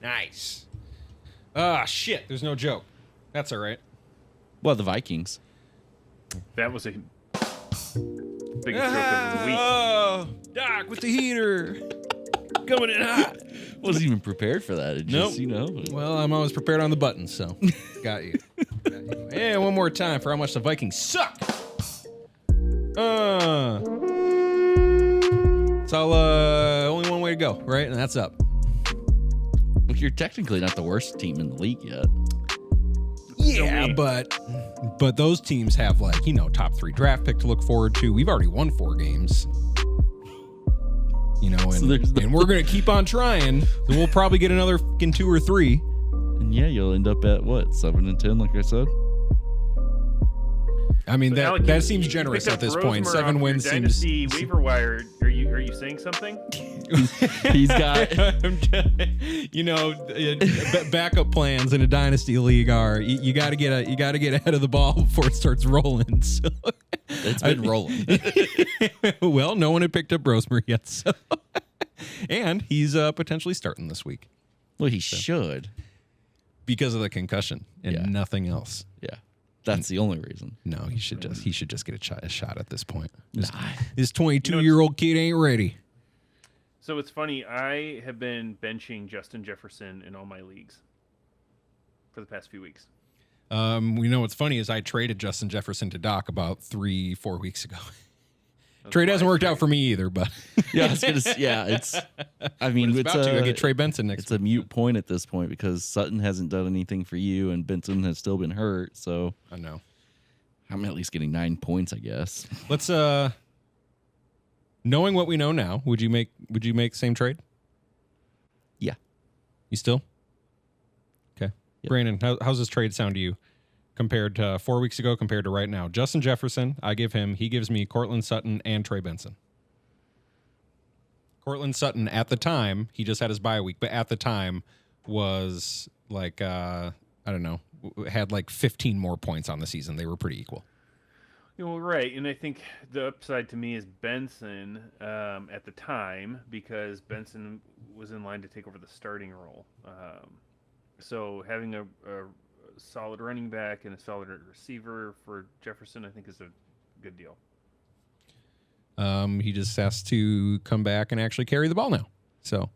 Nice. Ah, shit. There's no joke. That's all right. Well, the Vikings. That was a biggest joke of the week. Oh, Doc with the heater. Coming in hot. Wasn't even prepared for that. It just, Well, I'm always prepared on the button, so got you. And one more time for how much the Vikings suck. It's all only one way to go, right? And that's up. Well, you're technically not the worst team in the league yet. Yeah, but those teams have top 3 draft pick to look forward to. We've already won 4 games. And we're going to keep on trying. And we'll probably get another 2 or 3. And yeah, you'll end up at what, 7-10, like I said? I mean, So, Alec, that seems generous at this point. 7 wins seems. Dynasty waiver wire. Are you saying something? He's got, backup plans in a dynasty league are you got to get ahead of the ball before it starts rolling. So it's been rolling. Well, no one had picked up Rosemary yet, so and he's potentially starting this week. Well, he should because of the concussion and nothing else. Yeah. That's the only reason. No, he should just get a shot at this point. Nah. This 22-year-old kid ain't ready. So it's funny. I have been benching Justin Jefferson in all my leagues for the past few weeks. We know what's funny is I traded Justin Jefferson to Doc about 3-4 weeks ago. Trade hasn't worked out for me either, but yeah, I was gonna say, it's. I mean, it's about to. I get Trey Benson next. It's a mute point at this point because Sutton hasn't done anything for you, and Benson has still been hurt. So I know. I'm at least getting 9 points, I guess. Let's knowing what we know now, would you make same trade? Yeah. You still? Okay. Yep. Brandon, how's this trade sound to you? Compared to 4 weeks ago, compared to right now. Justin Jefferson, I give him. He gives me Cortland Sutton and Trey Benson. Cortland Sutton, at the time, he just had his bye week, but at the time was I don't know, had 15 more points on the season. They were pretty equal. Right, and I think the upside to me is Benson at the time because Benson was in line to take over the starting role. So having a solid running back and a solid receiver for Jefferson, I think, is a good deal. He just has to come back and actually carry the ball now. So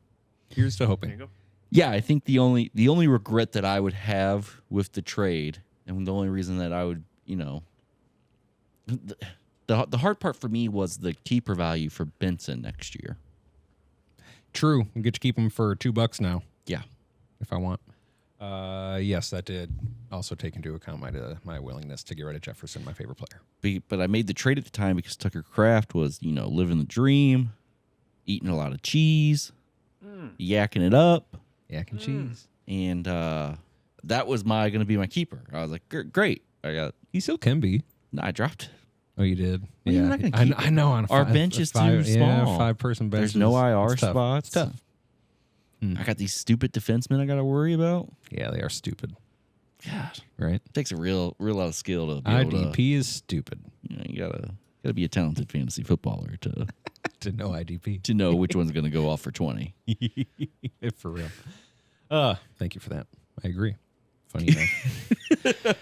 here's to hoping. There you go. Yeah, I think the only regret that I would have with the trade, and the only reason that I would, the hard part for me was the keeper value for Benson next year. True, we get to keep him for $2 now. Yeah, if I want. Yes, that did also take into account my willingness to get rid of Jefferson, my favorite player. But I made the trade at the time because Tucker Kraft was, living the dream, eating a lot of cheese, yakking it up. Yakking cheese. And that was going to be my keeper. I was like, great. He still can be. No, I dropped it. Oh, you did? Well, yeah. I know. On our bench is too small. Yeah, 5-person bench. There's no IR spots. It's tough. I got these stupid defensemen I got to worry about. Yeah, they are stupid. God, right? It takes a real lot of skill to be IDP is stupid. You gotta be a talented fantasy footballer to to know IDP, to know which one's going to go off for 20. For real. Thank you for that. I agree. Funny enough.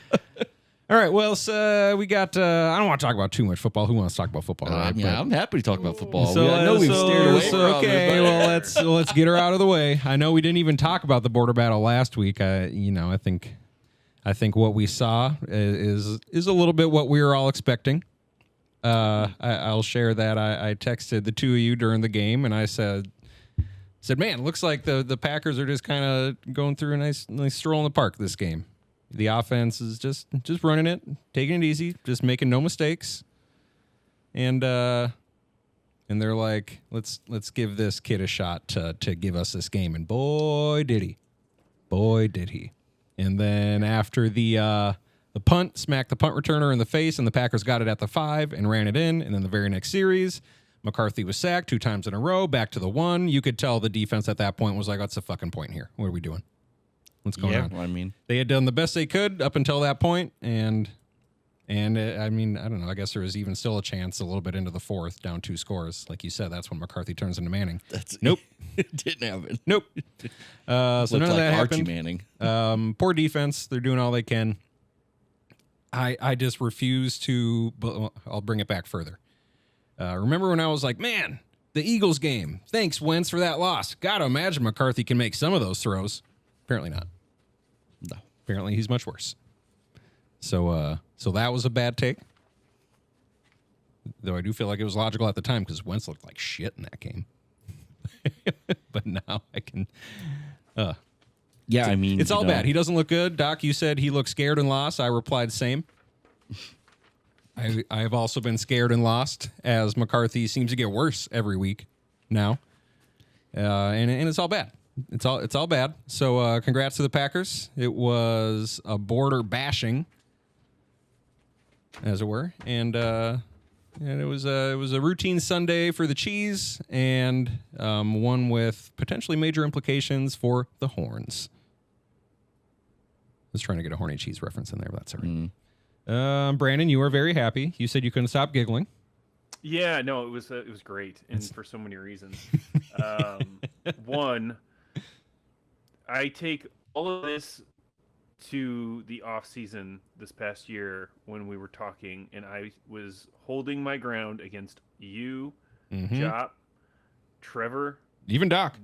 All right, well, so we got. I don't want to talk about too much football. Who wants to talk about football? Right? I'm happy to talk about football. So, I know we've steered away from okay, it. Well, let's get her out of the way. I know we didn't even talk about the border battle last week. I think what we saw is a little bit what we were all expecting. I'll share that. I texted the two of you during the game, and I said, man, it looks like the Packers are just kind of going through a nice stroll in the park this game. The offense is just running it, taking it easy, just making no mistakes. And they're like, let's give this kid a shot to give us this game. And boy, did he. And then after the punt, smacked the punt returner in the face, and the Packers got it at the 5 and ran it in. And then the very next series, McCarthy was sacked 2 times in a row, back to the 1. You could tell the defense at that point was like, what's the fucking point here? What are we doing? What's going on? Well, I mean, they had done the best they could up until that point, and And I mean, I don't know. I guess there was even still a chance a little bit into the fourth, down 2 scores. Like you said, that's when McCarthy turns into Manning. Nope. It didn't happen. Nope. So Looked none of like that Archie happened. Manning. Poor defense. They're doing all they can. I just refuse to. But I'll bring it back further. Remember when I was like, man, the Eagles game. Thanks, Wentz, for that loss. Gotta imagine McCarthy can make some of those throws. Apparently not. No. Apparently he's much worse. So that was a bad take. Though I do feel like it was logical at the time because Wentz looked like shit in that game. But now I can. Yeah, I mean, It's all bad. He doesn't look good. Doc, you said he looked scared and lost. I replied same. I have also been scared and lost as McCarthy seems to get worse every week now. And it's all bad. It's all bad. So congrats to the Packers. It was a border bashing, as it were, and it was a routine Sunday for the cheese, and one with potentially major implications for the horns. I was trying to get a horny cheese reference in there, but that's all right. Brandon, you were very happy. You said you couldn't stop giggling. Yeah, no, it was great, and for so many reasons. One, I take all of this to the off season this past year when we were talking, and I was holding my ground against you, Jop, Trevor, Even Doc.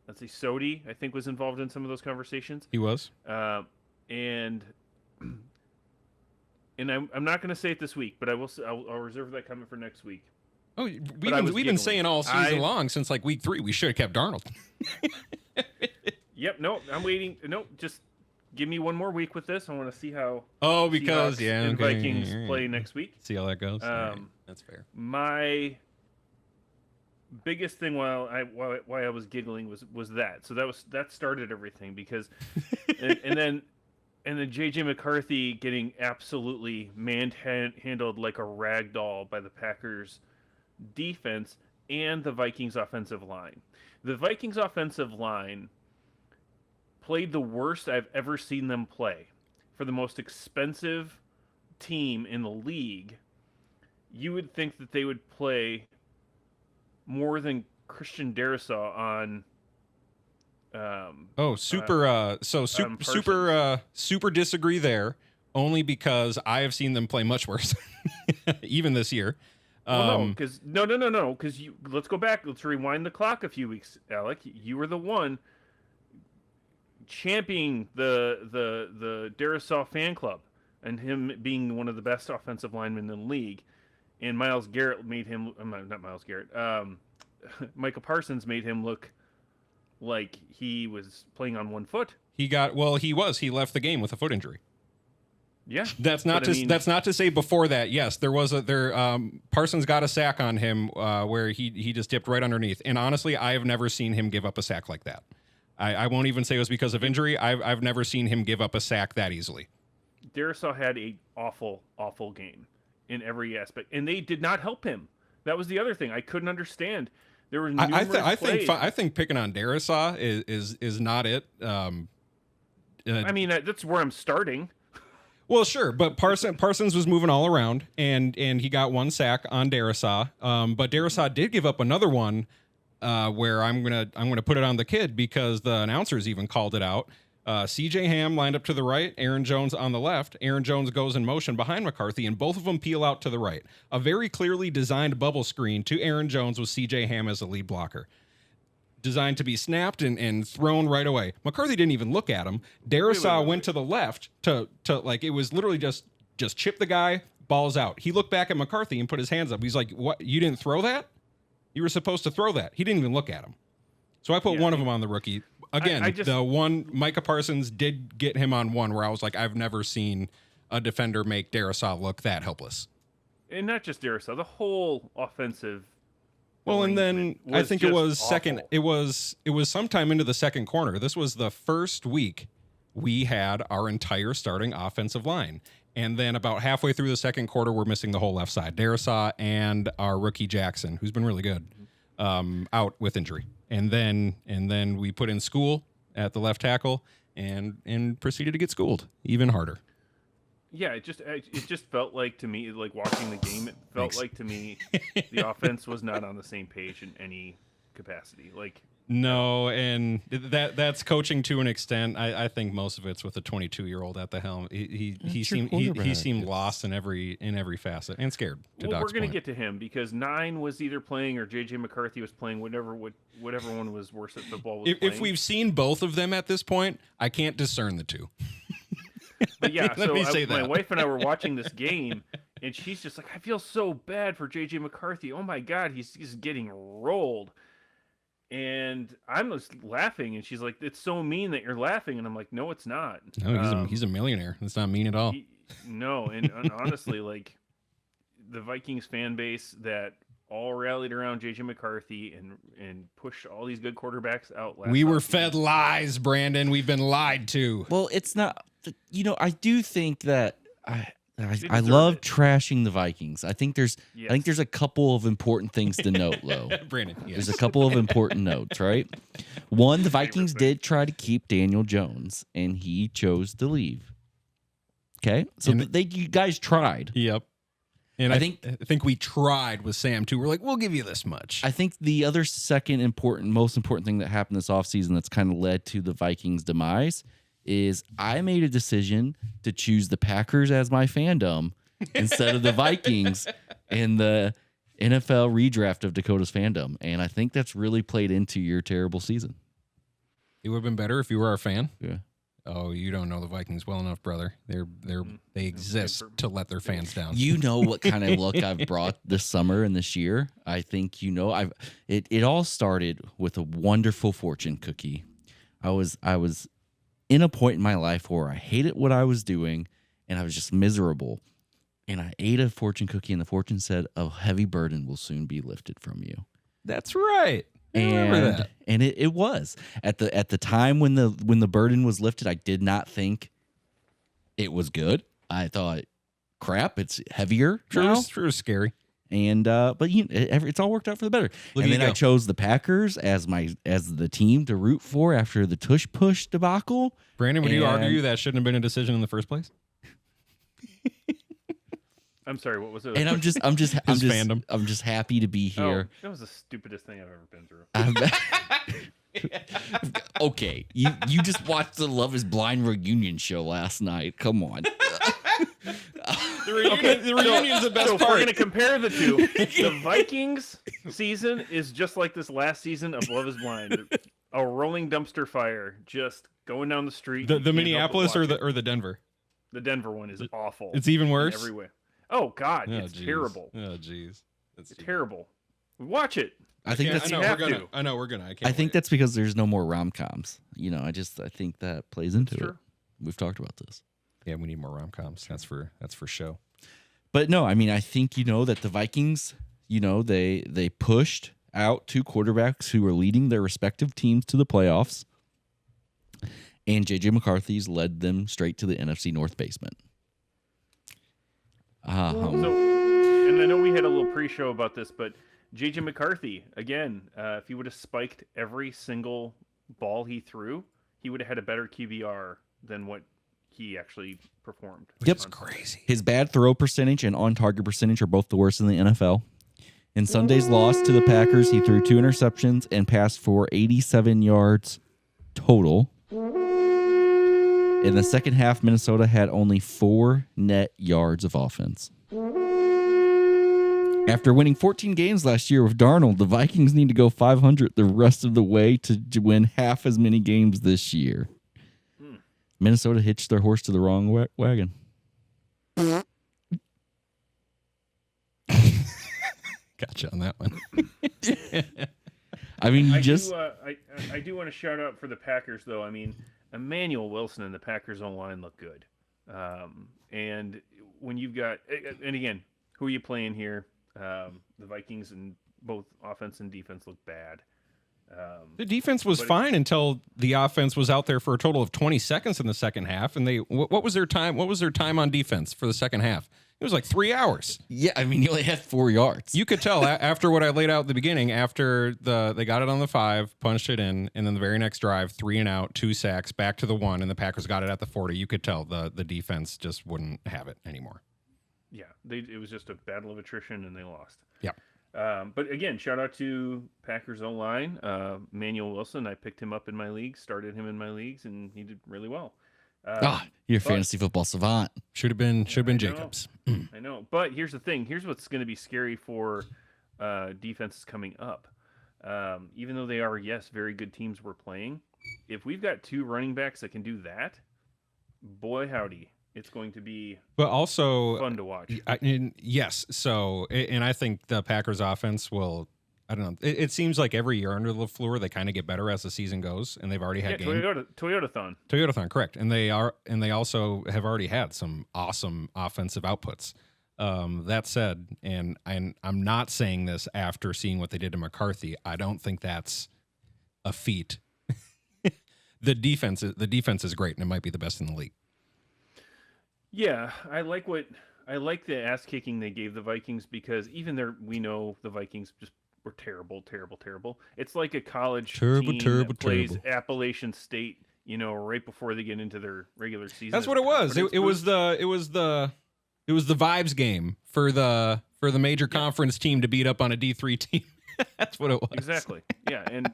Let's see, Sodi, I think, was involved in some of those conversations. He was. And I'm not going to say it this week, but I'll reserve that comment for next week. Oh, we've been saying all season long since like week 3 we should have kept Darnold. Yep. No, I'm waiting. No, just give me one more week with this. I want to see how. Because Seahawks and Vikings play next week. See how that goes. Right. That's fair. My biggest thing why I was giggling was that. So that started everything because, and then JJ McCarthy getting absolutely handled like a rag doll by the Packers defense and the Vikings offensive line. The Vikings offensive line played the worst I've ever seen them play. For the most expensive team in the league, you would think that they would play more than Christian Darrisaw on super disagree there, only because I have seen them play much worse even this year. Because let's go back. Let's rewind the clock a few weeks, Alec. You were the one championing the Darrisaw fan club and him being one of the best offensive linemen in the league. And Myles Garrett made him not Myles Garrett. Micah Parsons made him look like he was playing on one foot. He left the game with a foot injury. Yeah, that's not to say before that. Yes, Parsons got a sack on him where he just dipped right underneath. And honestly, I have never seen him give up a sack like that. I won't even say it was because of injury. I've never seen him give up a sack that easily. Darrisaw had a awful game in every aspect, and they did not help him. That was the other thing I couldn't understand. There were numerous plays. I think picking on Darrisaw is not it. I mean, that's where I'm starting. Well, sure, but Parsons was moving all around, and he got one sack on Darrisaw. But Darrisaw did give up another one where I'm gonna put it on the kid because the announcers even called it out. C.J. Ham lined up to the right, Aaron Jones on the left. Aaron Jones goes in motion behind McCarthy, and both of them peel out to the right. A very clearly designed bubble screen to Aaron Jones with C.J. Ham as the lead blocker. Designed to be snapped and thrown right away. McCarthy didn't even look at him. Darrisaw went to the left to like it was literally just chip the guy, balls out. He looked back at McCarthy and put his hands up. He's like, "What? You didn't throw that? You were supposed to throw that." He didn't even look at him. So I put one of them on the rookie. Again, the one Micah Parsons did get him on one where I was like, I've never seen a defender make Darrisaw look that helpless. And not just Darrisaw, the whole offensive. Well, and then I think it was second. It was sometime into the second corner. This was the first week we had our entire starting offensive line, and then about halfway through the second quarter, we're missing the whole left side. Darrisaw and our rookie Jackson, who's been really good, out with injury, and then we put in School at the left tackle, and proceeded to get schooled even harder. Yeah, it just felt like to me, like watching the game, it felt Thanks. like to me the offense was not on the same page in any capacity. Like, No, and that's coaching to an extent. I think most of it's with a 22-year-old at the helm. He seemed lost in every facet and scared. Well, we're going to get to him because 9 was either playing or JJ McCarthy was playing. Whatever one was worse at football was playing. If we've seen both of them at this point, I can't discern the two. But yeah, Let me say my that. wife and I were watching this game, and she's just like, I feel so bad for JJ McCarthy. Oh my God, he's getting rolled. And I'm just laughing, and she's like, "It's so mean that you're laughing," and I'm like, "No, it's not. No, he's a millionaire. It's not mean at all. No, and honestly, like the Vikings fan base that all rallied around JJ McCarthy and pushed all these good quarterbacks out. We were fed lies, Brandon. We've been lied to. Well, it's not. I do think that I deserve love it. trashing the Vikings. I think there's a couple of important things to note, though. Brandon, yes. There's a couple of important notes, right? One, the Vikings thing. did try to keep Daniel Jones, and he chose to leave. Okay, so And- you guys tried. Yep. And I I think- think we tried with Sam too. We're like, we'll give you this much. I think the other most important thing that happened this offseason that's kind of led to the Vikings' demise is I made a decision to choose the Packers as my fandom instead of the Vikings in the NFL redraft of Dakota's fandom. And I think that's really played into your terrible season. It would have been better if you were our fan. Yeah. Oh, you don't know the Vikings well enough, brother. They exist to let their fans down. You know what kind of luck I've brought this summer and this year. I think it all started with a wonderful fortune cookie. I was in a point in my life where I hated what I was doing and I was just miserable. And I ate a fortune cookie and the fortune said a heavy burden will soon be lifted from you. That's right. I remember that. And it was at the time when the burden was lifted, I did not think it was good. I thought, crap, it's heavier now. Sure, scary. And but it's all worked out for the better. Look and at then you I go. chose the Packers as the team to root for after the tush push debacle. Brandon, would you And- argue that shouldn't have been a decision in the first place? I'm sorry, what was it? And I'm just fandom. I'm just happy to be here. Oh, that was the stupidest thing I've ever been through. Okay, you just watched the Love Is Blind reunion show last night. Come on. The reunion's the best So if we're part. going to compare the two, the Vikings season is just like this last season of Love Is Blind. A rolling dumpster fire, just going down the street. The You can't help but Minneapolis or watch it. the Denver? The Denver one is awful. It's even in worse. every way. Oh God, Oh, it's geez. terrible. Oh, jeez. It's terrible. Watch it. I think Yeah, that's I know you have we're gonna. to. I know we're gonna. I can't. I think wait. that's because there's no more rom-coms. I think that plays into Sure. it. We've talked about this. Yeah, we need more rom-coms. That's for show. But no, I mean, I think that the Vikings, they pushed out two quarterbacks who were leading their respective teams to the playoffs, and JJ McCarthy's led them straight to the NFC North basement. So, and I know we had a little pre-show about this, but JJ McCarthy again, if he would have spiked every single ball he threw, he would have had a better QBR than what he actually performed. Yep. It's crazy. His bad throw percentage and on-target percentage are both the worst in the NFL. In Sunday's loss to the Packers, he threw 2 interceptions and passed for 87 yards total. In the second half, Minnesota had only 4 net yards of offense. After winning 14 games last year with Darnold, the Vikings need to go 500 the rest of the way to win half as many games this year. Minnesota hitched their horse to the wrong wagon. Gotcha on that one. I mean, I do want to shout out for the Packers, though. I mean, Emmanuel Wilson and the Packers O-line look good. And when you've got, and again, who are you playing here? The Vikings and both offense and defense look bad. The defense was fine until the offense was out there for a total of 20 seconds in the second half. And what was their time? What was their time on defense for the second half? It was like 3 hours. Yeah, I mean, you only had 4 yards. You could tell after what I laid out at the beginning, after they got it on the 5, punched it in, and then the very next drive, 3 and out, 2 sacks, back to the 1, and the Packers got it at the 40. You could tell the defense just wouldn't have it anymore. Yeah, it was just a battle of attrition, and they lost. Yep. But again, shout out to Packers O-line. Manuel Wilson, I picked him up in my league, started him in my leagues, and he did really well. You're a fantasy football savant. Should have been Jacobs. I know. But here's the thing. Here's what's going to be scary for defenses coming up. Even though they are, yes, very good teams we're playing, if we've got 2 running backs that can do that, boy, howdy. It's going to be fun to watch. Yes. So, and I think the Packers offense will, I don't know. It seems like every year under LaFleur, they kind of get better as the season goes, and they've already had games. Toyotathon, correct. And they also have already had some awesome offensive outputs. That said, and I'm not saying this after seeing what they did to McCarthy. I don't think that's a feat. The defense is great, and it might be the best in the league. Yeah, I like the ass kicking they gave the Vikings, because even we know the Vikings just were terrible. It's like a college team that plays Appalachian State, right before they get into their regular season. That's what it was. It was the vibes game for the major conference team to beat up on a D3 team. That's what it was. Exactly. Yeah, and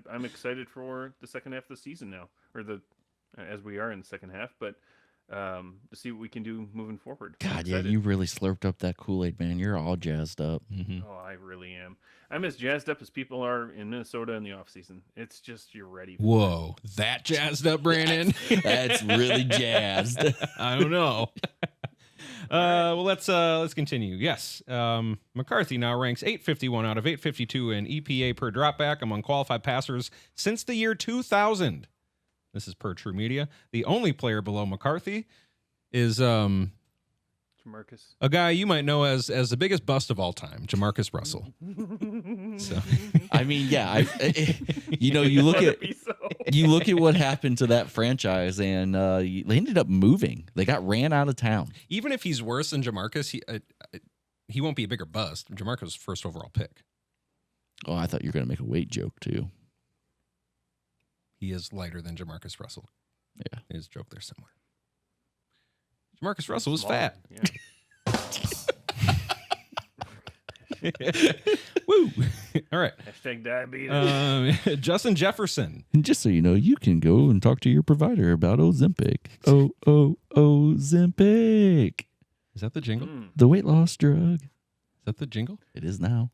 I'm excited for the second half of the season now, or as we are in the second half, but to see what we can do moving forward. God, yeah, you really slurped up that Kool-Aid, man. You're all jazzed up. Mm-hmm. Oh, I really am. I'm as jazzed up as people are in Minnesota in the off season. It's just you're ready. Whoa, that jazzed up, Brandon. That's really jazzed. I don't know. Well, let's continue. Yes, McCarthy now ranks 851 out of 852 in EPA per dropback among qualified passers since the year 2000. This is per True Media. The only player below McCarthy is Jamarcus, a guy you might know as the biggest bust of all time, Jamarcus Russell. So, I mean, yeah, you look at what happened to that franchise, and they ended up moving. They got ran out of town. even if he's worse than Jamarcus, he won't be a bigger bust. Jamarcus was first overall pick. Oh, I thought you were going to make a weight joke too. He is lighter than Jamarcus Russell. Yeah, there's a joke there somewhere. Jamarcus Russell was fat. Yeah. Woo! All right. Hashtag diabetes. Justin Jefferson. and just so you know, you can go and talk to your provider about Ozempic. Ozempic. Is that the jingle? The weight loss drug. Is that the jingle? It is now.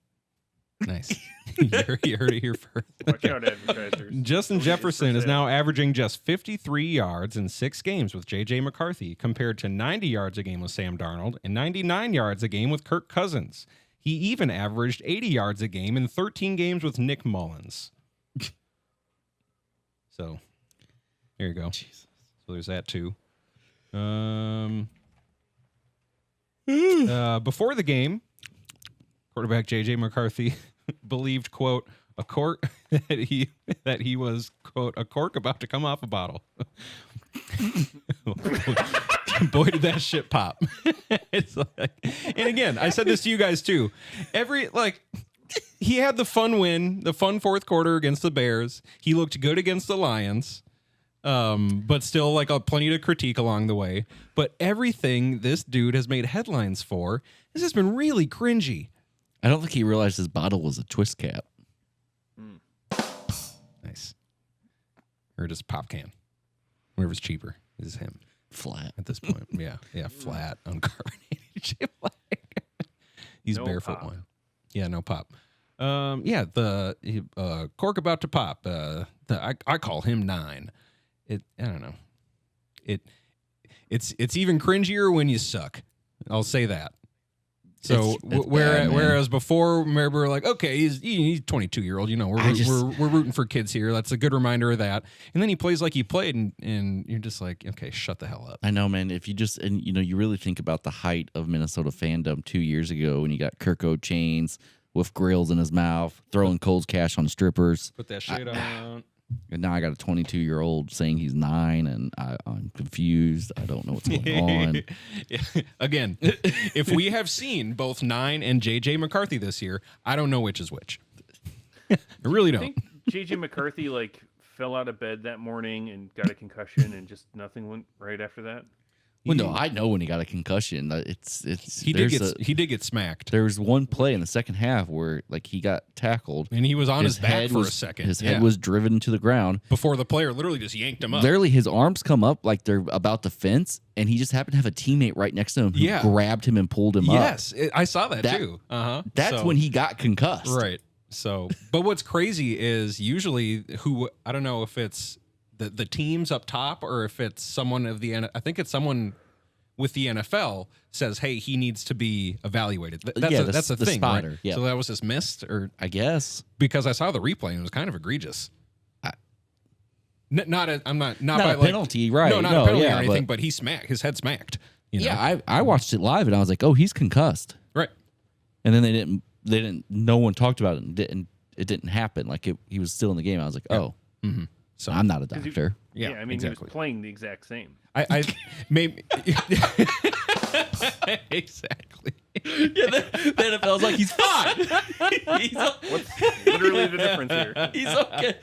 Nice. You heard it here first. Watch out, advertisers. Justin Jefferson is now averaging just 53 yards in 6 games with J.J. McCarthy, compared to 90 yards a game with Sam Darnold and 99 yards a game with Kirk Cousins. He even averaged 80 yards a game in 13 games with Nick Mullins. So, there you go. Jesus. So there's that too. Before the game, quarterback J.J. McCarthy believed, quote, that he was, quote, a cork about to come off a bottle. Boy, did that shit pop. It's like, and again, I said this to you guys too. He had the fun win, the fun fourth quarter against the Bears. He looked good against the Lions. But still plenty to critique along the way. But everything this dude has made headlines for has just been really cringy. I don't think he realized his bottle was a twist cap. Nice. Or just pop can. Whatever's cheaper is him. Flat. At this point. Yeah, flat, uncarbonated. He's No barefoot pop. wine. Yeah, no pop. The cork about to pop. I call him 9. I don't know. It's even cringier when you suck. I'll say that. So whereas before, remember, we're like, okay, he's 22-year-old. We're rooting for kids here. That's a good reminder of that. And then he plays like he played, and you're just like, okay, shut the hell up. I know, man. If you you really think about the height of Minnesota fandom 2 years ago when you got Kirko chains with grills in his mouth, throwing Coles Cash on strippers. Put that shit on. And now I got a 22-year-old saying he's 9, and I'm confused. I don't know what's going on. Again, if we have seen both 9 and JJ McCarthy this year, I don't know which is which. I really I don't. think JJ McCarthy fell out of bed that morning and got a concussion, and just nothing went right after that. Well, no, I know when he got a concussion. He did get smacked. There was one play in the second half where he got tackled, And he was on his back for a second. His head was driven to the ground. Before the player literally just yanked him up. Literally, his arms come up like they're about to fence, and he just happened to have a teammate right next to him who grabbed him and pulled him up. Yes, I saw that too. That's when he got concussed. Right. So, but what's crazy is usually I don't know if it's the teams up top or if it's someone I think it's someone with the NFL says, hey, he needs to be evaluated. That's a thing, spotter, right? yeah. So that was just missed, or I guess because I saw the replay and it was kind of egregious. Not a penalty, right? No, not a penalty or anything, but his head smacked. You know? Yeah, I watched it live and I was like, oh, he's concussed. Right. And then they didn't. No one talked about it, and it didn't happen. He was still in the game. I was like, oh, so I'm not a doctor. Yeah, I mean, exactly. he was playing the exact same. I maybe exactly. Yeah, the NFL's like, he's fine. What's literally the difference here? He's okay.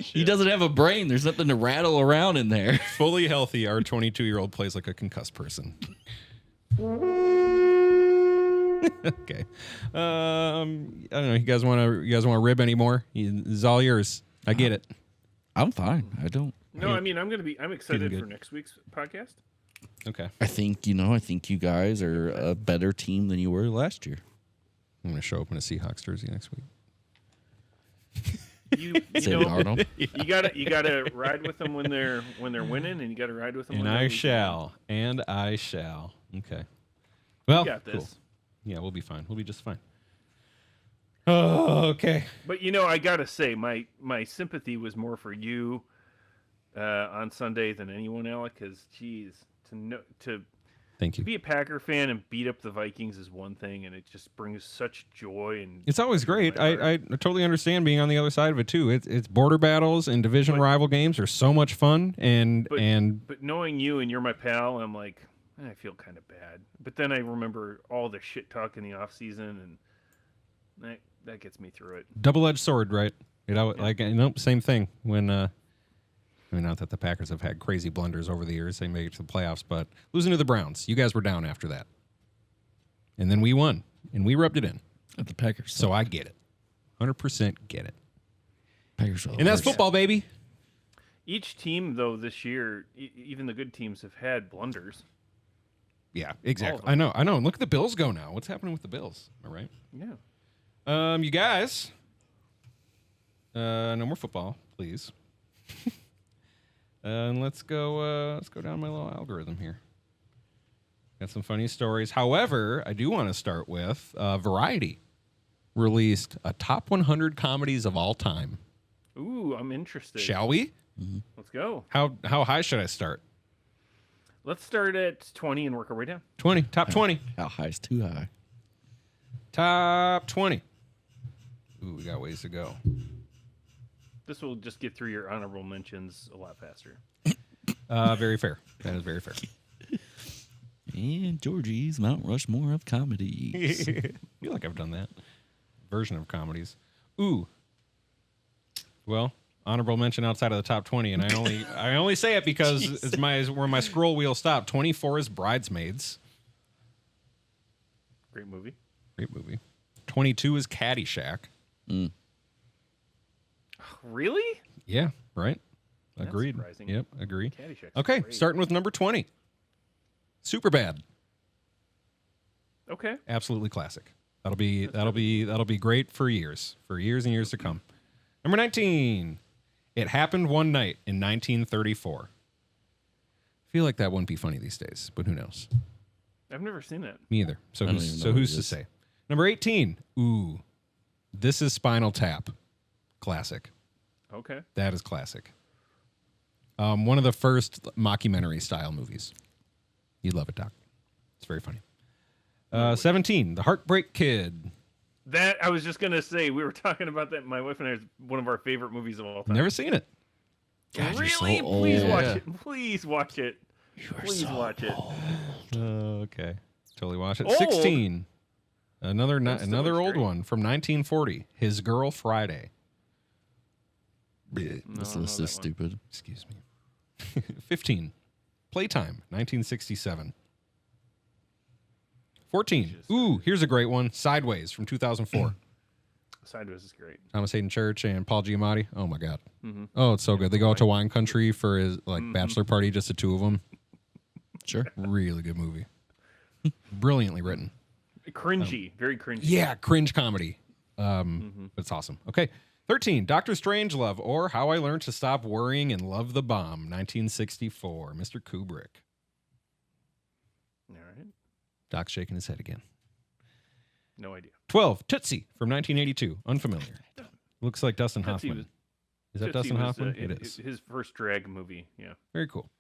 He doesn't have a brain. There's nothing to rattle around in there. Fully healthy, our 22-year-old plays like a concussed person. Okay. I don't know. You guys want to rib anymore? This is all yours. I get it. I'm fine. I don't. No, I mean, I'm excited for next week's podcast. Okay. I think you guys are a better team than you were last year. I'm going to show up in a Seahawks jersey next week. You gotta ride with them when they're winning, and you gotta ride with them. And when I shall. Okay. Well, you got this. Cool. Yeah, we'll be fine. We'll be just fine. Oh, okay. But I gotta say, my sympathy was more for you on Sunday than anyone else, because to thank you. Be a Packer fan and beat up the Vikings is one thing, and it just brings such joy, and it's always great. I totally understand being on the other side of it too. It's border battles and division rival games are so much fun, but knowing you and you're my pal, I'm like, I feel kind of bad. But then I remember all the shit talk in the off season, and that gets me through it. Double-edged sword, right? Same thing when. Not that the Packers have had crazy blunders over the years. They made it to the playoffs, but losing to the Browns, you guys were down after that. And then we won, and we rubbed it in. At the Packers. So I get it. 100% get it. Packers. And that's football, baby. Each team, though, this year, even the good teams have had blunders. Yeah, exactly. I know. Look at the Bills go now. What's happening with the Bills? All right. Yeah. You guys, no more football, please. And let's go down my little algorithm here. Got some funny stories. However, I do want to start with Variety released a top 100 comedies of all time. Ooh, I'm interested. Shall we? Mm-hmm. Let's go. How high should I start? Let's start at 20 and work our way down. 20. Top 20. How high is too high? Top 20. Ooh, we got ways to go. This will just get through your honorable mentions a lot faster. Very fair. That is very fair. And Georgie's Mount Rushmore of comedies. I feel like I've done that version of comedies. Ooh. Well, honorable mention outside of the top 20, and I only say it because it's where my scroll wheel stopped. 24 is Bridesmaids. Great movie. 22 is Caddyshack. Really? Yeah, right. That's Agreed. surprising. Yep, agree. Caddyshack's Okay, great. starting with number 20. Superbad. Okay. Absolutely classic. That'll be great for years and years to come. Number 19. It Happened One Night in 1934. I feel like that wouldn't be funny these days, but who knows? I've never seen that. Me either. So I don't even know who's what it to is. say? Number 18. Ooh. This is Spinal Tap. Classic. Okay. That is classic. One of the first mockumentary style movies. You'd love it, Doc. It's very funny. 17, The Heartbreak Kid. That I was just gonna say. We were talking about that. My wife and I. It's one of our favorite movies of all time. Never seen it. God, you're so Really? Please old. watch Yeah. it. Please watch it. You are Please so watch it. old. Okay. Totally watch it. Old? 16. Another That still another looks old great. one from 1940. His Girl Friday. No, This I know list that is one. stupid. Excuse me. 15. Playtime, 1967. 14. Jesus. Ooh, here's a great one. Sideways from 2004. Sideways is great. Thomas Hayden Church and Paul Giamatti. Oh my God. Mm-hmm. Oh, it's so good. They go out to wine country for his bachelor party, just the two of them. Sure. Really good movie. Brilliantly written. Cringy, very cringy. Yeah, cringe comedy. But it's awesome. Okay. 13. Dr. Strangelove or How I Learned to Stop Worrying and Love the Bomb, 1964. Mr. Kubrick. All right. Doc's shaking his head again. No idea. 12. Tootsie from 1982. Unfamiliar. Looks like Dustin Tootsie Hoffman. was- Is that Tootsie Dustin was, Hoffman? It is. His first drag movie. Yeah. Very cool.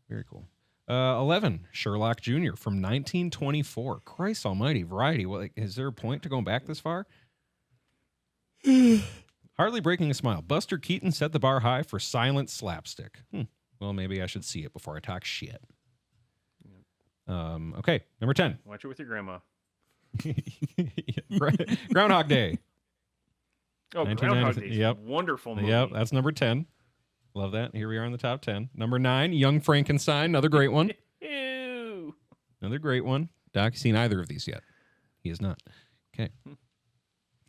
Very cool. 11. Sherlock Jr. from 1924. Christ almighty. Variety. Well, is there a point to going back this far? Hardly breaking a smile. Buster Keaton set the bar high for silent slapstick. Well, maybe I should see it before I talk shit. Okay, number 10. Watch it with your grandma. Groundhog Day. Oh, 1990 Groundhog Day. Yep. Wonderful movie. Yep, that's number 10. Love that. Here we are in the top 10. Number 9, Young Frankenstein. Another great one. Ew. Another great one. Doc, you seen either of these yet? He has not. Okay.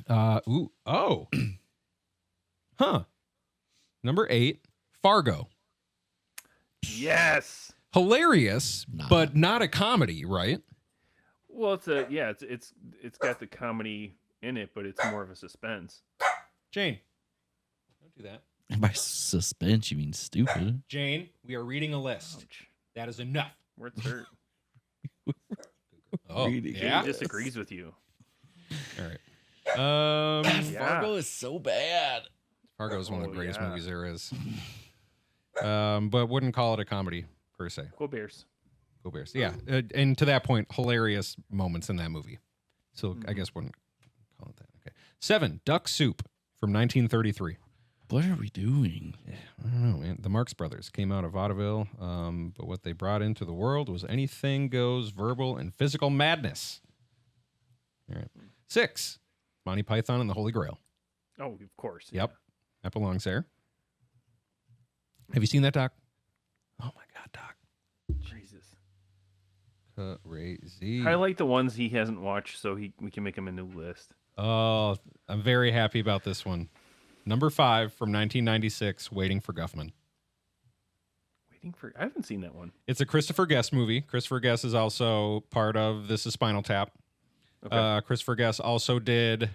Oh. Huh. Number 8, Fargo. Yes. Hilarious, Nah. but not a comedy, right? Well, it's got the comedy in it, but it's more of a suspense. Jane, don't do that. And by suspense, you mean stupid. Jane, we are reading a list. Ouch. That is enough. Where it's hurt. Oh, Reading He yeah. disagrees with you. All right. Yeah. Fargo is so bad. Fargo is one of the Oh, greatest yeah. movies there is. But wouldn't call it a comedy per se. Go Bears. Go Bears. Yeah. And to that point, hilarious moments in that movie. So I guess wouldn't call it that. Okay. 7, Duck Soup from 1933. What are we doing? I don't know, man. The Marx Brothers came out of vaudeville, but what they brought into the world was anything goes, verbal and physical madness. All right. 6, Monty Python and the Holy Grail. Oh, of course. Yep. That belongs there. Have you seen that, Doc? Oh, my God, Doc. Jesus. Crazy. Highlight the ones he hasn't watched so we can make him a new list. Oh, I'm very happy about this one. Number 5 from 1996, Waiting for Guffman. I haven't seen that one. It's a Christopher Guest movie. Christopher Guest is also part of This is Spinal Tap. Okay. Christopher Guest also did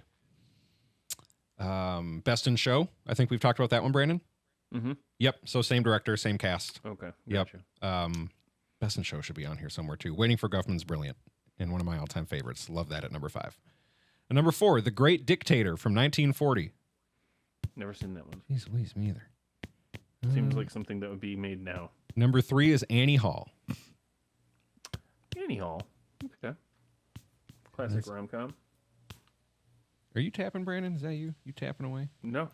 Best in Show. I think we've talked about that one, Brandon. Mm-hmm. Yep. So same director, same cast. Okay. Yep. Gotcha. Best in Show should be on here somewhere too. Waiting for Guffman's brilliant and one of my all-time favorites. Love that at number 5. And number 4, The Great Dictator from 1940. Never seen that one. Jeez Louise, me either. Seems like something that would be made now. Number 3 is Annie Hall. Annie Hall. Okay. Classic rom-com. Are you tapping, Brandon? Is that you? You tapping away? No.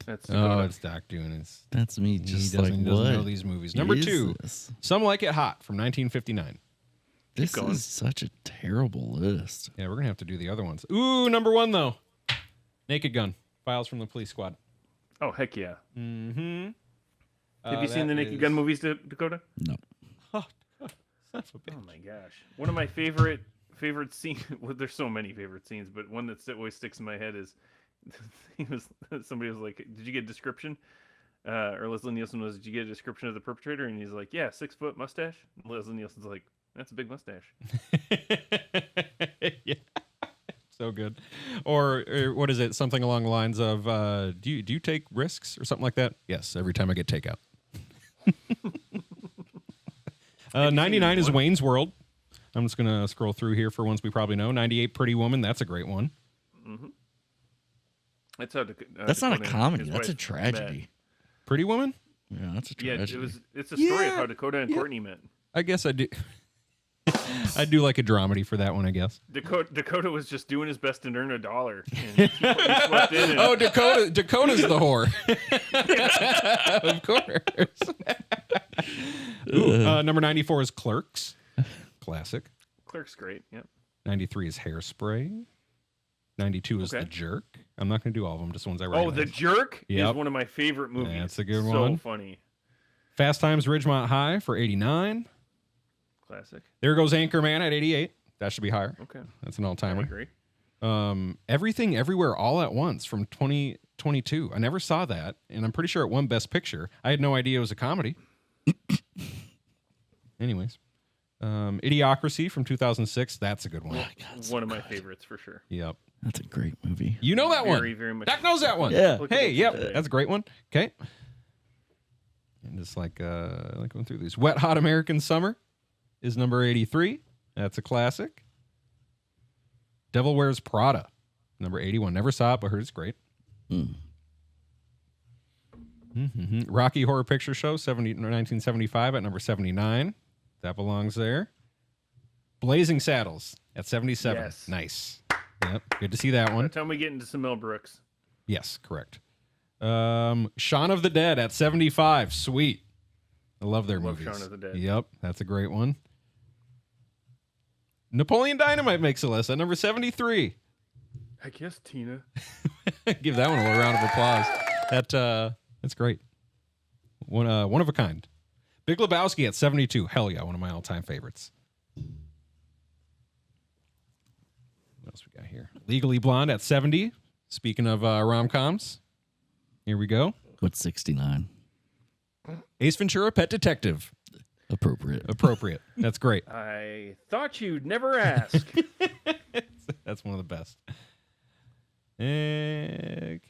That's Oh, Dakota. it's Doc doing it. That's me. He Just doesn't, like doesn't what know these movies. Number is 2, this? Some Like It Hot from 1959. This going. is such a terrible list. Yeah, we're going to have to do the other ones. Ooh, number 1, though. Naked Gun. Files from the Police Squad. Oh, heck yeah. Mm-hmm. Have you seen the Naked Gun movies, Dakota? No. Oh, son of a bitch. Oh my gosh. One of my favorite scenes. Well, there's so many favorite scenes, but one that always sticks in my head is somebody was like, "Did you get a description?" Or Leslie Nielsen was, "Did you get a description of the perpetrator?" And he's like, "Yeah, 6-foot mustache." And Leslie Nielsen's like, "That's a big mustache." Yeah. So good. Or what is it? Something along the lines of, do you take risks or something like that? Yes, every time I get takeout. 99 is Wayne's World. I'm just going to scroll through here for ones we probably know. 98, Pretty Woman. That's a great one. Mm-hmm. That's how. That's not a Dakota and comedy. his That's a wife tragedy. Pretty Woman? Yeah, that's a met. tragedy. Yeah, it's a story of Yeah, how Dakota and yeah. Courtney met. I guess I do. I'd do like a dramedy for that one, I guess. Dakota was just doing his best to earn $1. And he swept in and, Oh, Dakota's the whore. Of course. Ooh, number 94 is Clerks. Classic. Clerk's great. Yep. 93 is Hairspray. 92 is Okay. The Jerk. I'm not going to do all of them, just ones I Oh, recognize. The Jerk Yep. is one of my favorite movies. That's a good so one. Funny. Fast Times Ridgemont High for 89. Classic. There goes Anchorman at 88. That should be higher. Okay. That's an I all-timer. agree. Everything Everywhere All at Once from 2022. I never saw that, and I'm pretty sure it won Best Picture. I had no idea it was a comedy. Anyways. Idiocracy from 2006. That's a good one. One of my favorites for sure. Yep. That's a great movie. You know that Very, one. very much. Doc knows that one. Yeah. Hey, yep. today. That's a great one. Okay. And just like going through these. Wet Hot American Summer is number 83. That's a classic. Devil Wears Prada, number 81. Never saw it, but heard it's great. Rocky Horror Picture Show, 1975 at number 79. That belongs there. Blazing Saddles at 77. Yes. Nice. Yep. Good to see that one. By the time we get into some Mel Brooks. Yes, correct. Shaun of the Dead at 75. Sweet. I love their Love movies. Shaun of the Dead. Yep, that's a great one. Napoleon Dynamite makes a list at number 73. I guess Tina. Give that one a little round of applause. That's great. One of a kind. Big Lebowski at 72. Hell yeah, one of my all-time favorites. What else we got here? Legally Blonde at 70. Speaking of rom-coms, here we go. What's 69? Ace Ventura, Pet Detective. Appropriate. That's great. I thought you'd never ask. That's one of the best. Okay.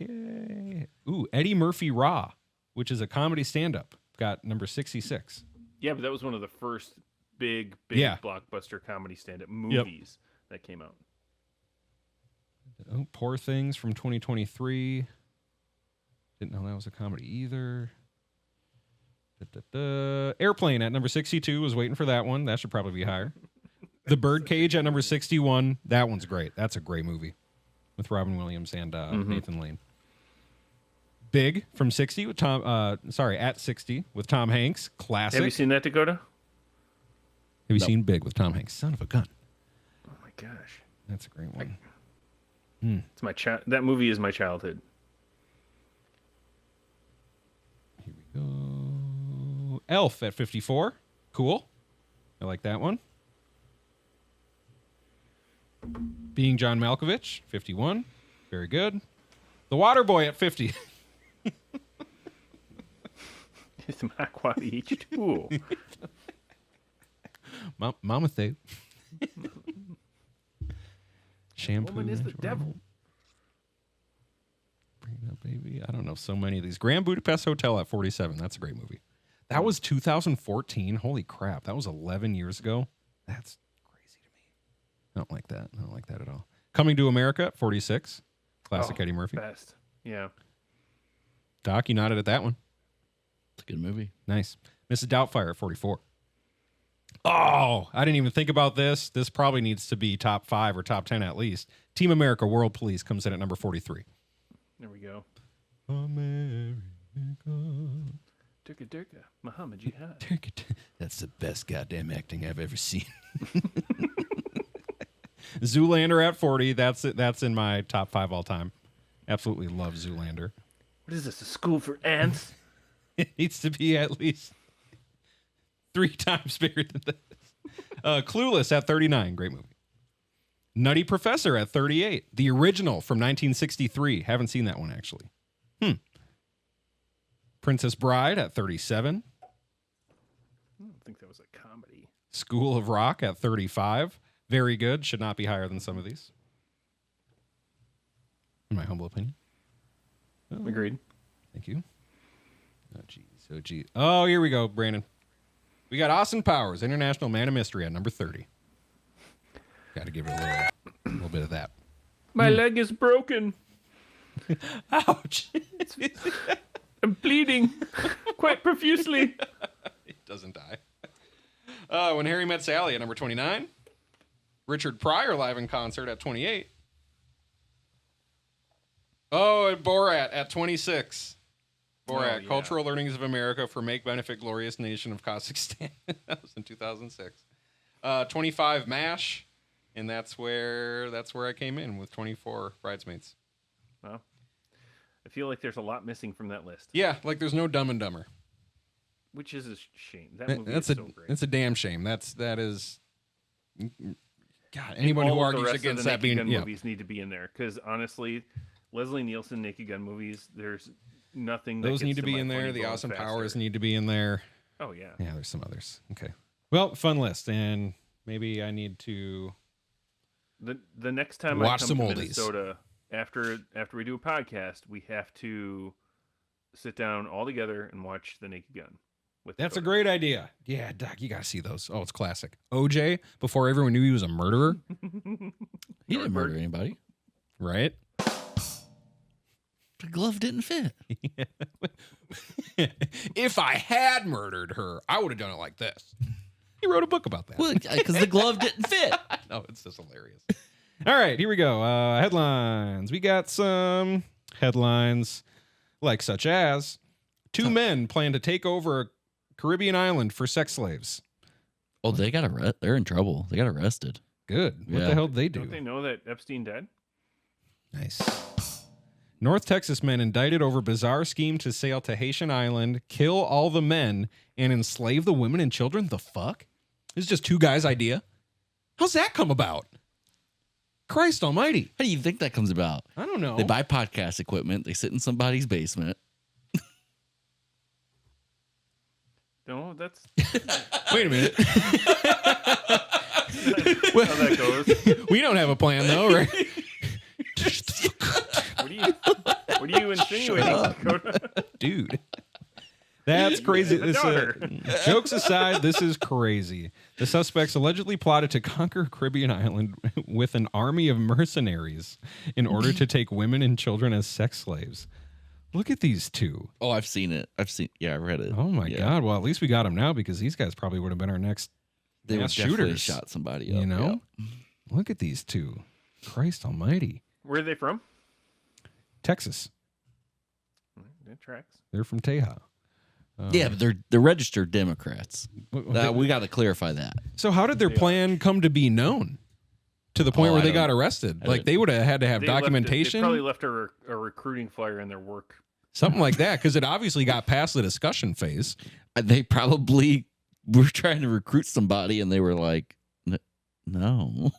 Ooh, Eddie Murphy Raw, which is a comedy stand-up, got number 66. Yeah, but that was one of the first big Yeah. blockbuster comedy stand-up movies that came out. Oh, Poor Things from 2023. Didn't know that was a comedy either. Airplane at number 62. Was waiting for that one. That should probably be higher. The Birdcage at number 61. That one's great. That's a great movie with Robin Williams and Nathan Lane. Big from 60 with at 60 with Tom Hanks. Classic. Have you seen that, Dakota? Have you seen Big with Tom Hanks? Son of a gun. Oh my gosh. That's a great one. It's my that movie is my childhood. Here we go. Elf at 54. Cool. I like that one. Being John Malkovich, 51. Very good. The Waterboy at 50. It's my H2. Mama Thay. Shampoo. Woman is the Natural. devil. Bring it up, baby. I don't know so many of these. Grand Budapest Hotel at 47. That's a great movie. That was 2014. Holy crap. That was 11 years ago. That's crazy to me. I don't like that. I don't like that at all. Coming to America at 46. Classic Eddie Murphy. Best. Yeah. Doc, you nodded at that one. It's a good movie. Nice. Mrs. Doubtfire at 44. Oh, I didn't even think about this. This probably needs to be top 5 or top 10 at least. Team America World Police comes in at number 43. There we go. America. Durka Durka. Muhammad Jihad. That's the best goddamn acting I've ever seen. Zoolander at 40. That's it. That's in my top 5 all time. Absolutely love Zoolander. What is this? A school for ants? It needs to be at least 3 times bigger than this. Clueless at 39. Great movie. Nutty Professor at 38. The original from 1963. Haven't seen that one, actually. Princess Bride at 37. I don't think that was a comedy. School of Rock at 35. Very good. Should not be higher than some of these. In my humble opinion. Agreed. Thank you. Oh, geez. Oh, geez. Oh, here we go, Brandon. We got Austin Powers, International Man of Mystery at number 30. Got to give it a little bit of that. My leg is broken. Ouch. I'm bleeding quite profusely. It doesn't die. When Harry Met Sally at number 29. Richard Pryor live in concert at 28. Oh, and Borat at 26. Borat, yeah. Cultural Learnings of America for Make Benefit Glorious Nation of Kazakhstan. That was in 2006. 25 MASH, and that's where I came in with 24 Bridesmaids. Well, I feel like there's a lot missing from that list. Yeah, like there's no Dumb and Dumber. Which is a shame. That movie is That's so great. It's a damn shame. That is. God, anyone who argues against that being movies need to be in there because honestly, Leslie Nielsen Naked Gun movies. There's nothing. Those need to be in there. The Austin Powers need to be in there. Oh yeah. Yeah, there's some others. Okay. Well, fun list, and maybe I need to. The next time watch I come some to oldies. Minnesota, after we do a podcast, we have to sit down all together and watch The Naked Gun. That's a great idea. Yeah, Doc, you got to see those. Oh, it's classic. OJ, before everyone knew he was a murderer. He didn't murder anybody. Right? The glove didn't fit. If I had murdered her, I would have done it like this. He wrote a book about that. Well, because the glove didn't fit. No, it's just hilarious. All right, here we go. Headlines. We got some headlines like such as 2 men plan to take over a Caribbean island for sex slaves. Oh, they're in trouble. They got arrested. Good. What Yeah. the hell did they do? Don't they know that Epstein dead? Nice. North Texas men indicted over bizarre scheme to sail to Haitian island, kill all the men, and enslave the women and children? The fuck? This is just 2 guys' idea? How's that come about? Christ almighty. How do you think that comes about? I don't know. They buy podcast equipment. They sit in somebody's basement. No, that's Wait a minute. how that goes. We don't have a plan, though, right? What are you insinuating, Dakota? Dude. That's crazy. The daughter. Jokes aside, this is crazy. The suspects allegedly plotted to conquer a Caribbean island with an army of mercenaries in order to take women and children as sex slaves. Look at these 2. Oh, I've seen it. I read it. Oh, my Yeah. God. Well, at least we got them now because these guys probably would have been our next They mass would definitely shooters. shot somebody up. You know? Look at these 2. Christ almighty. Where are they from? Texas. That tracks. They're from Teja. Yeah, but they're registered Democrats. We got to clarify that. So how did their plan come to be known to the point where they got arrested? Like they would have had to have documentation. They probably left a recruiting flyer in their work. Something like that, because it obviously got past the discussion phase. They probably were trying to recruit somebody, and they were like, "No,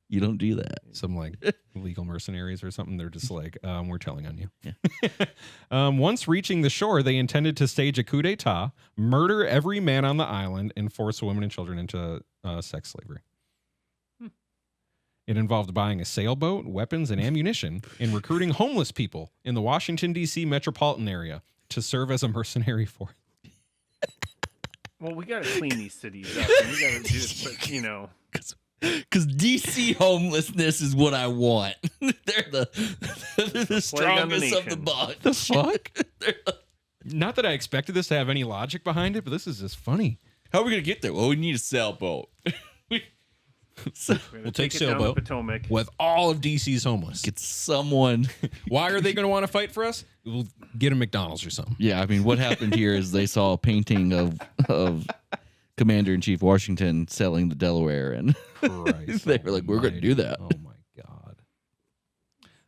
you don't do that." Some like illegal mercenaries or something. They're just like, we're telling on you. Yeah. Once reaching the shore, they intended to stage a coup d'etat, murder every man on the island, and force women and children into sex slavery. It involved buying a sailboat, weapons, and ammunition, and recruiting homeless people in the Washington, D.C. metropolitan area to serve as a mercenary force. Well, we got to clean these cities up. And we got to do this, but, Because DC homelessness is what I want. They're the strongest of the bunch. The fuck? Not that I expected this to have any logic behind it, but this is just funny. How are we going to get there? Well, we need a sailboat. We'll take it down the sailboat Potomac. with all of DC's homeless. Get someone. Why are they going to want to fight for us? We'll get a McDonald's or something. Yeah, I mean, what happened here is they saw a painting of Commander-in-Chief Washington selling the Delaware, and Christ they were like, "We're going to do that." Oh my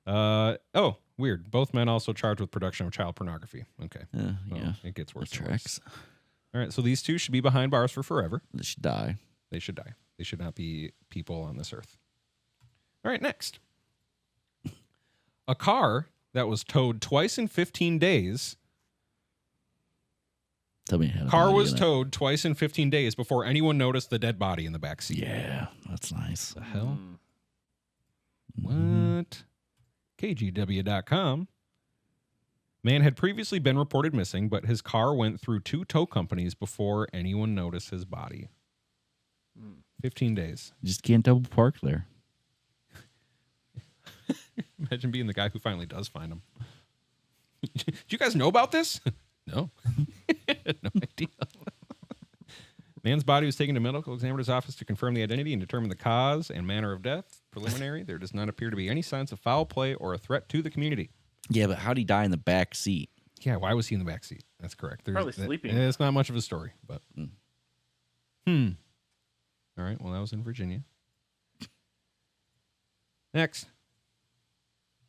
god. Oh, weird. Both men also charged with production of child pornography. Okay. Well, Yeah, it gets worse. that and tracks. worse. All right. So these 2 should be behind bars for forever. They should die. They should die. They should not be people on this earth. All right, next. A car that was towed twice in 15 days. Tell me, how Car was towed twice in 15 days before anyone noticed the dead body in the back seat. Yeah, that's nice. The hell? What? KGW.com. Man had previously been reported missing, but his car went through 2 tow companies before anyone noticed his body. 15 days. You just can't double park there. Imagine being the guy who finally does find him. Do you guys know about this? No. No idea. Man's body was taken to medical examiner's office to confirm the identity and determine the cause and manner of death. Preliminary, there does not appear to be any signs of foul play or a threat to the community. Yeah, but how'd he die in the back seat? Yeah, why was he in the back seat? That's correct. Probably sleeping. It's not much of a story, but All right, well, that was in Virginia. Next.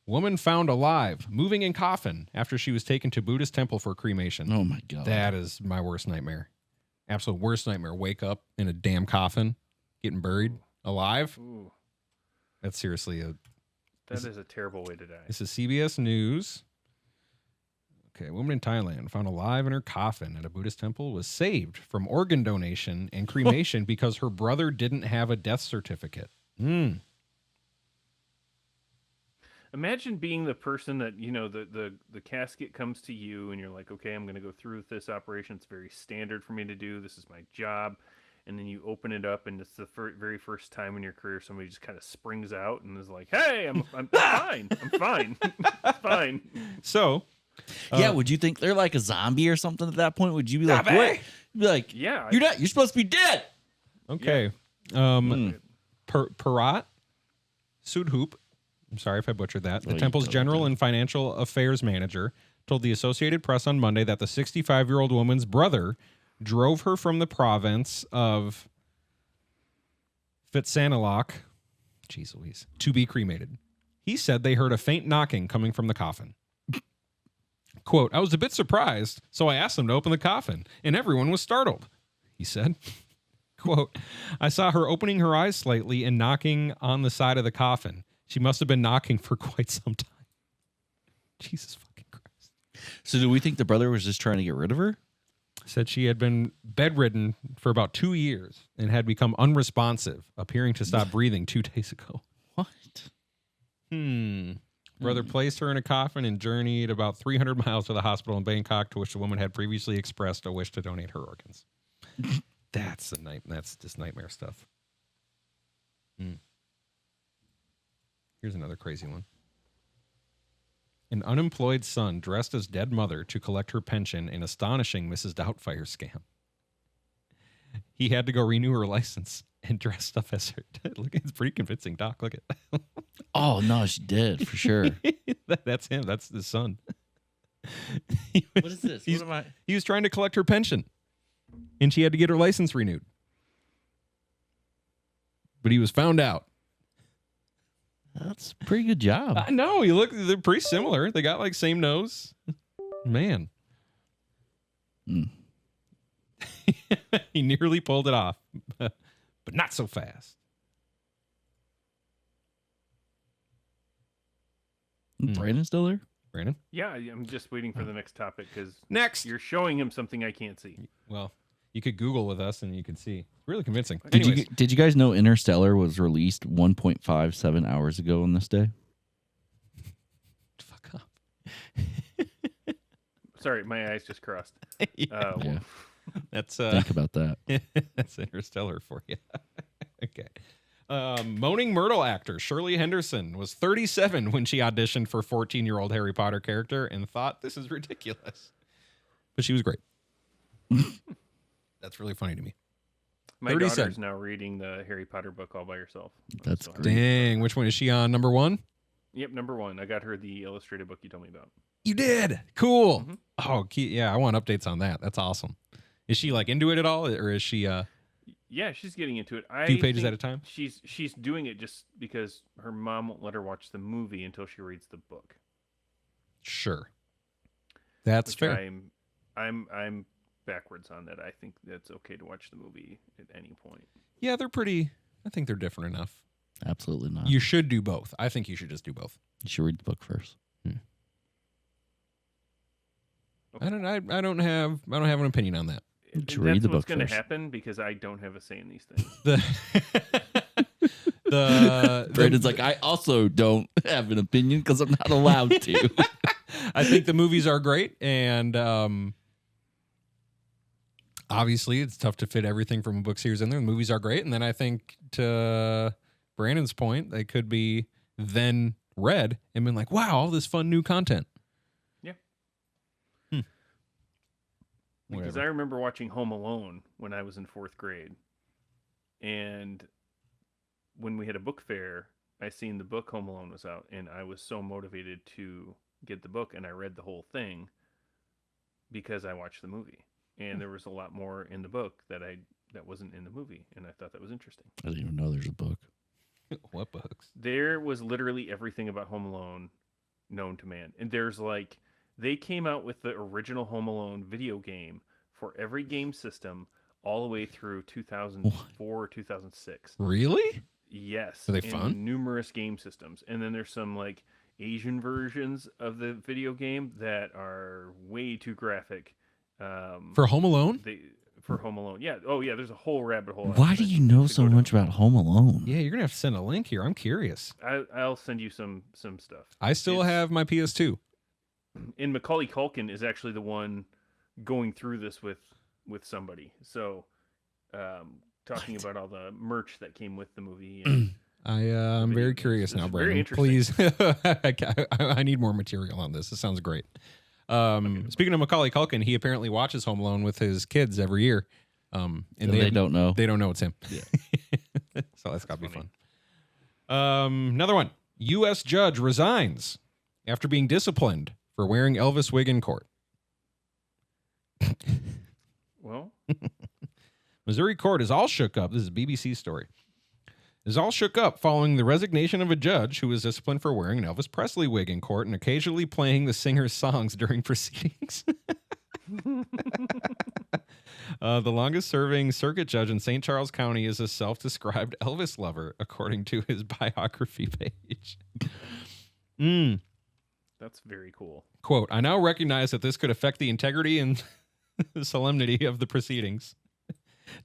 Woman found alive, moving in coffin after she was taken to Buddhist temple for cremation. Oh, my God. That is my worst nightmare. Absolute worst nightmare. Wake up in a damn coffin, getting buried alive. Ooh, That's seriously that is a terrible way to die. This is CBS News. Okay, a woman in Thailand found alive in her coffin at a Buddhist temple was saved from organ donation and cremation because her brother didn't have a death certificate. Imagine being the person that, you know, the casket comes to you and you're like, okay, I'm going to go through with this operation. It's very standard for me to do. This is my job. And then you open it up and it's the very first time in your career somebody just kind of springs out and is like, hey, I'm fine. I'm fine. It's fine. So, yeah, would you think they're like a zombie or something at that point? Would you be like, what? You'd be like, Yeah. you're not. You're supposed to be dead. okay. Parat Sudhoop, I'm sorry if I butchered that. The you temple's totally general did. and financial affairs manager told the Associated Press on Monday that the 65-year-old woman's brother drove her from the province of Phitsanulok, jeez Louise, to be cremated. He said they heard a faint knocking coming from the coffin. Quote, I was a bit surprised, so I asked them to open the coffin, and everyone was startled, he said. Quote, I saw her opening her eyes slightly and knocking on the side of the coffin. She must have been knocking for quite some time. Jesus fucking Christ. So do we think the brother was just trying to get rid of her? Said she had been bedridden for about 2 years and had become unresponsive, appearing to stop breathing 2 days ago. What? Brother placed her in a coffin and journeyed about 300 miles to the hospital in Bangkok, to which the woman had previously expressed a wish to donate her organs. That's just nightmare stuff. Here's another crazy one. An unemployed son dressed as dead mother to collect her pension in astonishing Mrs. Doubtfire scam. He had to go renew her license and dressed up as her. Look, it's pretty convincing, Doc. Look at. Oh no, she did for sure. That's him. That's the son. What is this? What am I? He was trying to collect her pension, and she had to get her license renewed. But he was found out. That's a pretty good job. I know. They're pretty similar. They got like same nose. Man. He nearly pulled it off, but not so fast. Brandon's still there? Brandon? Yeah, I'm just waiting for the next topic because Next. you're showing him something I can't see. Well, you could Google with us and you can see. Really convincing. Did you guys know Interstellar was released 1.57 hours ago on this day? Fuck up. Sorry, my eyes just crossed. Yeah. That's Think about that. that's Interstellar for you. Okay. Moaning Myrtle actor Shirley Henderson was 37 when she auditioned for 14-year-old Harry Potter character and thought this is ridiculous. But she was great. That's really funny to me. My 37. daughter's now reading the Harry Potter book all by herself. That's So great. Dang, which one is she on? Number 1? Yep, number 1. I got her the illustrated book you told me about. You did. Cool. Mhm. Oh, yeah, I want updates on that. That's awesome. Is she like into it at all, or is she Yeah, she's getting into it. few pages think at a time? She's doing it just because her mom won't let her watch the movie until she reads the book. Sure. That's Which fair. I'm backwards on that. I think that's okay to watch the movie at any point. Yeah, they're pretty. I think they're different enough. Absolutely not. You should do both. I think you should just do both. You should read the book first. I don't have an opinion on that. And should read that's the what's book going to first. happen because I don't have a say in these things. The Brandon's like, I also don't have an opinion because I'm not allowed to. I think the movies are great, and obviously it's tough to fit everything from a book series in there. The movies are great, and then I think to Brandon's point, they could be then read and been like, wow, all this fun new content. Yeah. because Whatever. I remember watching Home Alone when I was in 4th grade, and when we had a book fair, I seen the book Home Alone was out, and I was so motivated to get the book, and I read the whole thing because I watched the movie, and there was a lot more in the book that wasn't in the movie, and I thought that was interesting. I didn't even know there's a book. What books? There was literally everything about Home Alone known to man, and there's like they came out with the original Home Alone video game for every game system all the way through 2004 or 2006. Really? Yes. Are they in fun? Numerous game systems. And then there's some like Asian versions of the video game that are way too graphic. For Home Alone? For Home Alone. Yeah. Oh yeah, there's a whole rabbit hole. Why do you know so much about Home Alone? Yeah, you're gonna have to send a link here. I'm curious. I'll send you some stuff. I still have my PS2. And Macaulay Culkin is actually the one going through this with somebody. So talking about all the merch that came with the movie. And I'm very games. curious This now, is very Brandon. interesting. Please, I need more material on this. This sounds great. Speaking of Macaulay Culkin, he apparently watches Home Alone with his kids every year. And They don't know. They don't know it's him. Yeah. So that's got to be funny. fun. Another one. U.S. judge resigns after being disciplined for wearing Elvis wig in court. Well, Missouri court is all shook up. This is a BBC story. Is all shook up following the resignation of a judge who was disciplined for wearing an Elvis Presley wig in court and occasionally playing the singer's songs during proceedings. The longest-serving circuit judge in St. Charles County is a self-described Elvis lover, according to his biography page. that's very cool. Quote, I now recognize that this could affect the integrity and solemnity of the proceedings.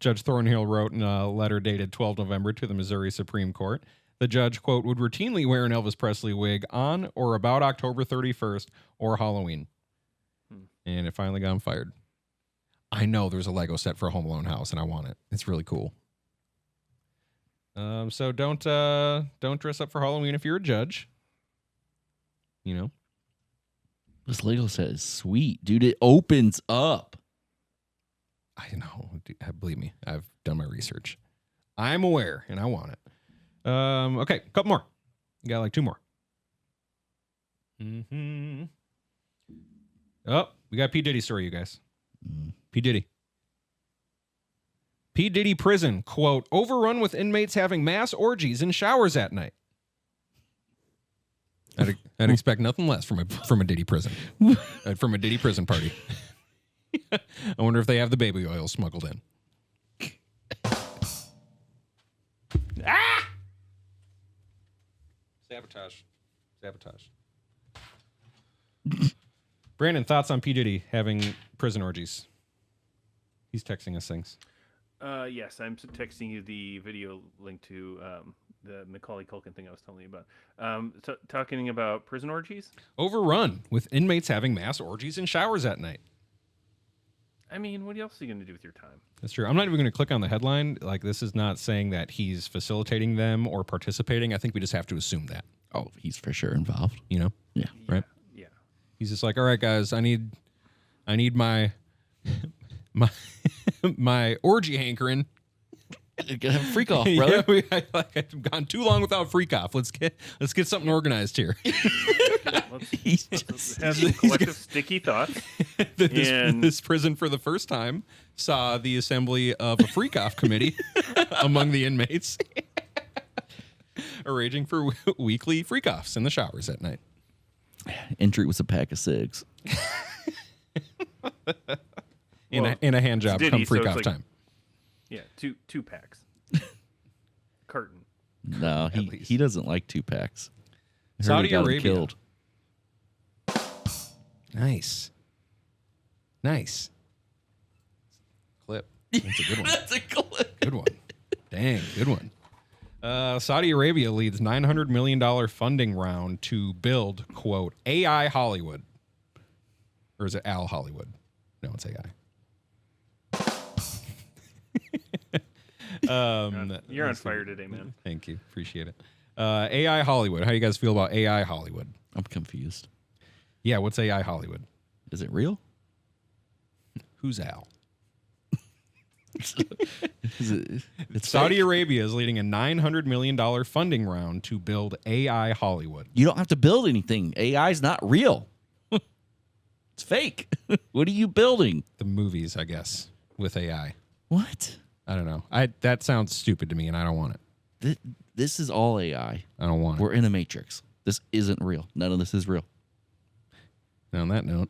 Judge Thornhill wrote in a letter dated 12 November to the Missouri Supreme Court. The judge, quote, would routinely wear an Elvis Presley wig on or about October 31st or Halloween. And it finally got him fired. I know there's a Lego set for a Home Alone house, and I want it. It's really cool. So don't dress up for Halloween if you're a judge. You know? This Lego set is sweet, dude. It opens up. I know. Believe me, I've done my research. I'm aware, and I want it. Okay, a couple more. You got like 2 more. Oh, we got P. Diddy story, you guys. P. Diddy. P. Diddy prison, quote, overrun with inmates having mass orgies in showers at night. I'd expect nothing less from a Diddy prison. From a Diddy prison party. I wonder if they have the baby oil smuggled in. Sabotage. Brandon, thoughts on P. Diddy having prison orgies? He's texting us things. Yes, I'm texting you the video link to the Macaulay Culkin thing I was telling you about. Talking about prison orgies? Overrun with inmates having mass orgies in showers at night. I mean, what else are you going to do with your time? That's true. I'm not even going to click on the headline. Like, this is not saying that he's facilitating them or participating. I think we just have to assume that. Oh, he's for sure involved. You know? Yeah. Right? Yeah. He's just like, all right, guys, I need my my orgy hankering. Have a freak off, brother. Yeah, I've gone too long without freak off. Let's get something organized here. Let's have some collective sticky thoughts. This prison, for the first time, saw the assembly of a freak off committee among the inmates, arranging for weekly freak offs in the showers at night. Entry was a pack of cigs. In a hand job Diddy, come freak so off it's time. Yeah, two packs. Carton. No, least. he doesn't like 2-packs. Saudi Arabia. Killed. Nice. Clip. That's a good one. That's a clip. Good one. Dang, good one. Saudi Arabia leads $900 million funding round to build, quote, AI Hollywood. Or is it Al Hollywood? No, it's AI. You're on fire today, man. Thank you. Appreciate it. AI Hollywood. How do you guys feel about AI Hollywood? I'm confused. Yeah, what's AI Hollywood? Is it real? Who's Al? It's Saudi fake. Arabia is leading a $900 million funding round to build AI Hollywood. You don't have to build anything. AI is not real. It's fake. What are you building? The movies, I guess, with AI. What? I don't know. That sounds stupid to me, and I don't want it. This is all AI. I don't want We're in a matrix. This isn't real. None of this is real. it. On that note,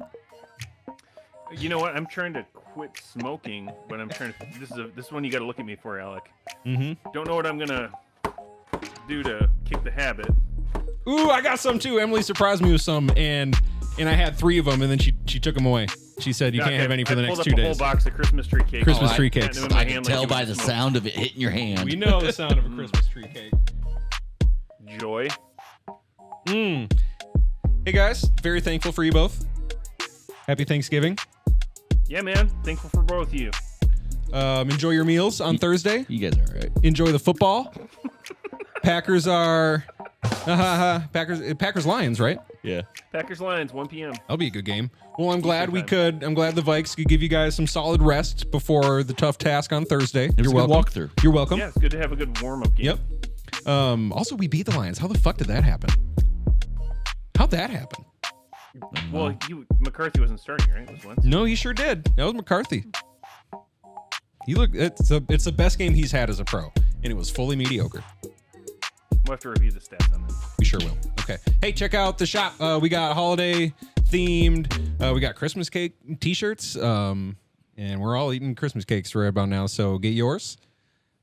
You know what? I'm trying to quit smoking, but I'm trying to. This is one you got to look at me for, Alec. mm-hmm. Don't know what I'm gonna do to kick the habit. Ooh, I got some too. Emily surprised me with some, and I had 3 of them, and then she took them away. She said you can't have any for the next 2 I pulled up a days. whole box of Christmas tree cakes. Christmas tree Got cakes. them in my I can hand like tell it by was the smoke. sound of it hitting your hand. We know the sound of a Christmas tree cake. Joy. Hey guys, very thankful for you both. Happy Thanksgiving. Yeah, man. Thankful for both of you. Enjoy your meals on Thursday. You guys are all right. Enjoy the football. Packers are Packers Lions, right? Yeah. Packers Lions, 1 p.m. That'll be a good game. Well, I'm glad the Vikes could give you guys some solid rest before the tough task on Thursday. It was You're a good welcome. walkthrough. You're welcome. Yeah, it's good to have a good warm-up game. Yep. Also, we beat the Lions. How the fuck did that happen? How'd that happen? Well, McCarthy wasn't starting, right? It was Wentz. No, he sure did. That was McCarthy. It's the best game he's had as a pro, and it was fully mediocre. We'll have to review the stats on that. We sure will. Okay. Hey, check out the shop. We got holiday themed. We got Christmas cake T-shirts. And we're all eating Christmas cakes right about now. So get yours.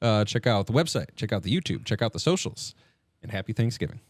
Check out the website. Check out the YouTube. Check out the socials. And happy Thanksgiving.